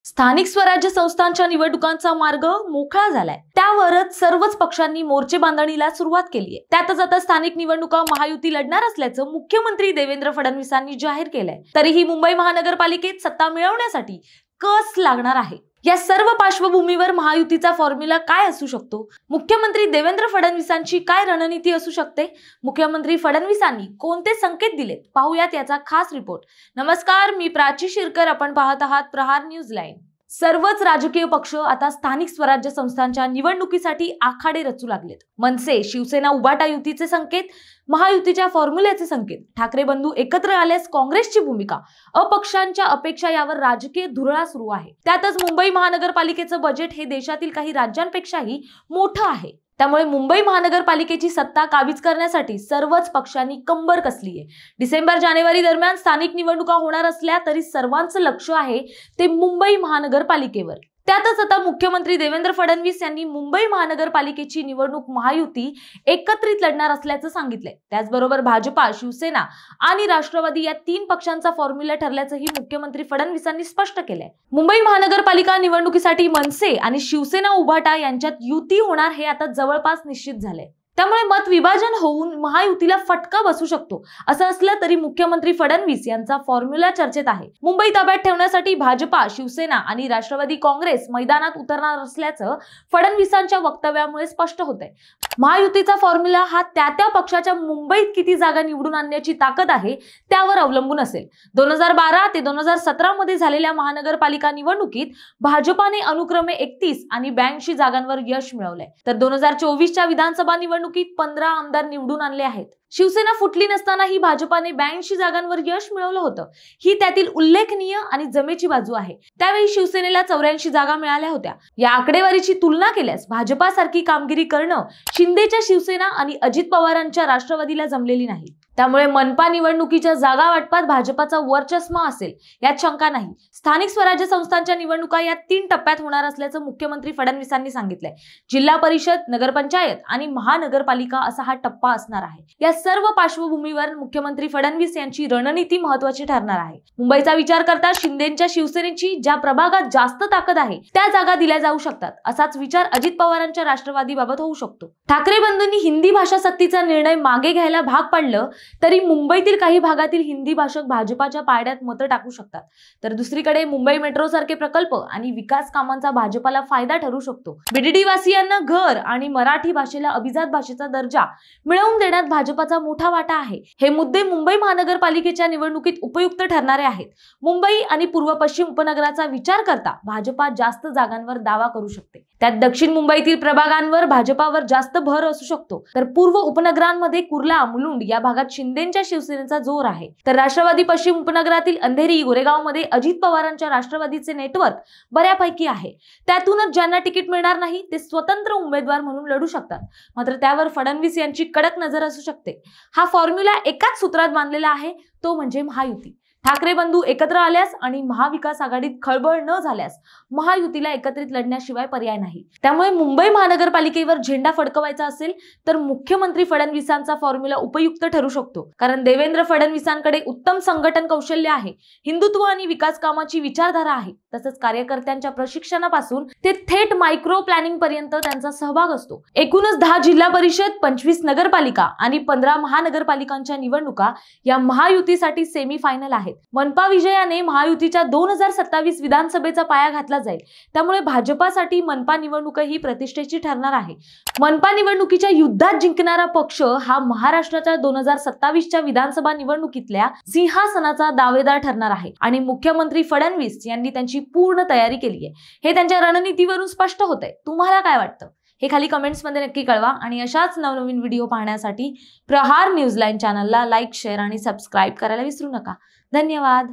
स्थानिक स्वराज्य संस्थांच्या निवडणुकांचा मार्ग मोकळा झालाय। त्यावरच सर्वच पक्षांनी मोर्चे बांधणीला सुरुवात केली आहे। त्यातच आता स्थानिक निवडणुका महायुती लढणार असल्याचं मुख्यमंत्री देवेंद्र फडणवीसांनी जाहीर केलंय। तरीही मुंबई महानगरपालिकेत सत्ता मिळवण्यासाठी कस लागणार आहे। या सर्व पार्श्वभूमीवर महायुतीचा फॉर्म्युला काय असू शकतो? मुख्यमंत्री देवेंद्र फडणवीसांची काय रणनीती असू शकते? मुख्यमंत्री फडणवीसांनी कोणते संकेत दिलेत? पाहूयात याचा खास रिपोर्ट। नमस्कार, मी प्राची शिरकर, आपण पाहत आहात प्रहार न्यूज लाईन। सर्वच राजकीय पक्ष आता स्थानिक स्वराज्य संस्थांच्या निवडणुकीसाठी आखाडे रचू लागलेत। मनसे, शिवसेना, उबाटा युतीचे संकेत, महायुतीच्या फॉर्म्युल्याचे संकेत, ठाकरे बंधू एकत्र आल्यास काँग्रेसची भूमिका, अपक्षांच्या अपेक्षा यावर राजकीय धुरळा सुरू आहे। त्यातच मुंबई महानगरपालिकेचं बजेट हे देशातील काही राज्यांपेक्षाही मोठं आहे। त्यामुळे मुंबई महानगरपालिकेची सत्ता काबीज करण्यासाठी सर्वच पक्षांनी कंबर कसली आहे। डिसेंबर-जानेवारी दरम्यान स्थानिक निवडणुका होणार असल्या तरी सर्वांचं लक्ष आहे ते मुंबई महानगरपालिकेवर। त्यातच आता मुख्यमंत्री देवेंद्र फडणवीस यांनी मुंबई महानगरपालिकेची निवडणूक महायुती एकत्रित लढणार असल्याचं सांगितलंय। त्याचबरोबर भाजपा, शिवसेना आणि राष्ट्रवादी या तीन पक्षांचा फॉर्म्युला ठरल्याचंही मुख्यमंत्री फडणवीसांनी स्पष्ट केलंय। मुंबई महानगरपालिका निवडणुकीसाठी मनसे आणि शिवसेना उभाटा यांच्यात युती होणार हे आता जवळपास निश्चित झालंय। त्यामुळे मत विभाजन होऊन महायुतीला फटका बसू शकतो। असं असलं तरी मुख्यमंत्री फडणवीस यांचा फॉर्म्युला चर्चेत आहे। मुंबई ताब्यात ठेवण्यासाठी भाजपा, शिवसेना आणि राष्ट्रवादी काँग्रेस मैदानात उतरणार असल्याचं फडणवीसांच्या वक्तव्यामुळे स्पष्ट होतंय। महायुतीचा फॉर्म्युला हा त्या पक्षाच्या मुंबईत किती जागा निवडून आणण्याची ताकद आहे त्यावर अवलंबून असेल। 2012 ते 2017 मध्ये झालेल्या महानगरपालिका निवडणुकीत भाजपाने अनुक्रमे 31 आणि 82 जागांवर यश मिळवलंय, तर 2024च्या विधानसभा निवडणुकीत 15 आमदार निवडून आणले आहेत। शिवसेना फुटली नसतानाही भाजपाने 82 जागांवर यश मिळवलं होतं। ही त्यातील उल्लेखनीय आणि जमेची बाजू आहे। त्यावेळी शिवसेनेला 84 जागा मिळाल्या होत्या। या आकडेवारीची तुलना केल्यास भाजपासारखी कामगिरी करणं शिंदेच्या शिवसेना आणि अजित पवारांच्या राष्ट्रवादीला जमलेली नाही। त्यामुळे मनपा निवडणुकीच्या जागा वाटपात भाजपाचा वर्चस्व असेल यात शंका नाही। स्थानिक स्वराज्य संस्थांच्या निवडणुका या 3 टप्प्यात होणार असल्याचं मुख्यमंत्री फडणवीसांनी सांगितलंय। जिल्हा परिषद, नगरपंचायत आणि महानगरपालिका असा हा टप्पा असणार आहे। या सर्व पार्श्वभूमीवर मुख्यमंत्री फडणवीस यांची रणनीती महत्त्वाची ठरणार आहे। मुंबईचा विचार करता शिंदेच्या शिवसेनेची ज्या प्रभागात जास्त ताकद आहे त्या जागा दिल्या जाऊ शकतात, असाच विचार अजित पवारांच्या राष्ट्रवादीबाबत होऊ शकतो। ठाकरे बंधूंनी हिंदी भाषा सक्तीचा निर्णय मागे घ्यायला भाग पाडलं तरी मुंबईतील काही भागातील हिंदी भाषक भाजपाच्या पारड्यात मतं टाकू शकतात। तर दुसरीकडे मुंबई मेट्रो सारखे प्रकल्प आणि विकास कामांचा भाजपाला फायदा ठरू शकतो। बीडीडी वासियांना घर आणि मराठी भाषेला अभिजात भाषेचा दर्जा मिळवून देण्यात भाजपाचा मोठा वाटा आहे। हे मुद्दे मुंबई महानगरपालिकेच्या निवडणुकीत उपयुक्त ठरणारे आहेत। मुंबई आणि पूर्व पश्चिम उपनगराचा विचार करता भाजपा जास्त जागांवर दावा करू शकते। त्यात दक्षिण मुंबईतील प्रभागांवर भाजपावर जास्त भर असू शकतो, तर पूर्व उपनगरांमध्ये कुर्ला, मुलुंड या भागात शिंदेच्या शिवसेनेचा जोर आहे। तर राष्ट्रवादी पश्चिम उपनगरातील अंधेरी, गोरेगावमध्ये अजित पवारांच्या राष्ट्रवादीचे नेटवर्क बऱ्यापैकी आहे। त्यातूनच ज्यांना तिकीट मिळणार नाही ते स्वतंत्र उमेदवार म्हणून लढू शकतात। मात्र त्यावर फडणवीस यांची कडक नजर असू शकते। हा फॉर्म्युला एकाच सूत्रात बांधलेला आहे, तो म्हणजे महायुती। ठाकरे बंधू एकत्र आल्यास आणि महाविकास आघाडीत खळबळ न झाल्यास महायुतीला एकत्रित लढण्याशिवाय पर्याय नाही। त्यामुळे मुंबई महानगरपालिकेवर झेंडा फडकवायचा असेल तर मुख्यमंत्री फडणवीसांचा फॉर्म्युला उपयुक्त ठरू शकतो, कारण देवेंद्र फडणवीसांकडे उत्तम संघटन कौशल्य आहे, हिंदुत्व आणि विकास कामाची विचारधारा आहे, तसंच कार्यकर्त्यांच्या प्रशिक्षणापासून ते थेट मायक्रो प्लॅनिंग पर्यंत त्यांचा सहभाग असतो। एकूणच 10 जिल्हा परिषद, 25 नगरपालिका आणि 15 महानगरपालिकांच्या निवडणुका या महायुतीसाठी सेमीफायनल आहेत। मनपा विजयाने महायुतीच्या 2027 विधानसभेचा पाया घातला जाईल। त्यामुळे भाजपासाठी मनपा निवडणूक ही प्रतिष्ठेची ठरणार आहे। मनपा निवडणुकीच्या युद्धात जिंकणारा पक्ष हा महाराष्ट्राच्या 2027च्या विधानसभा निवडणुकीतल्या सिंहासनाचा दावेदार ठरणार आहे आणि मुख्यमंत्री फडणवीस यांनी त्यांची पूर्ण तयारी केली आहे, हे त्यांच्या रणनीतीवरून स्पष्ट होतंय। तुम्हाला काय वाटतं हे खाली कमेंट्स मध्ये नक्की कळवा आणि अशाच नवनवीन व्हिडिओ पाहण्यासाठी प्रहार न्यूज लाईन चॅनलला लाईक, शेअर आणि सबस्क्राईब करायला विसरू नका। धन्यवाद।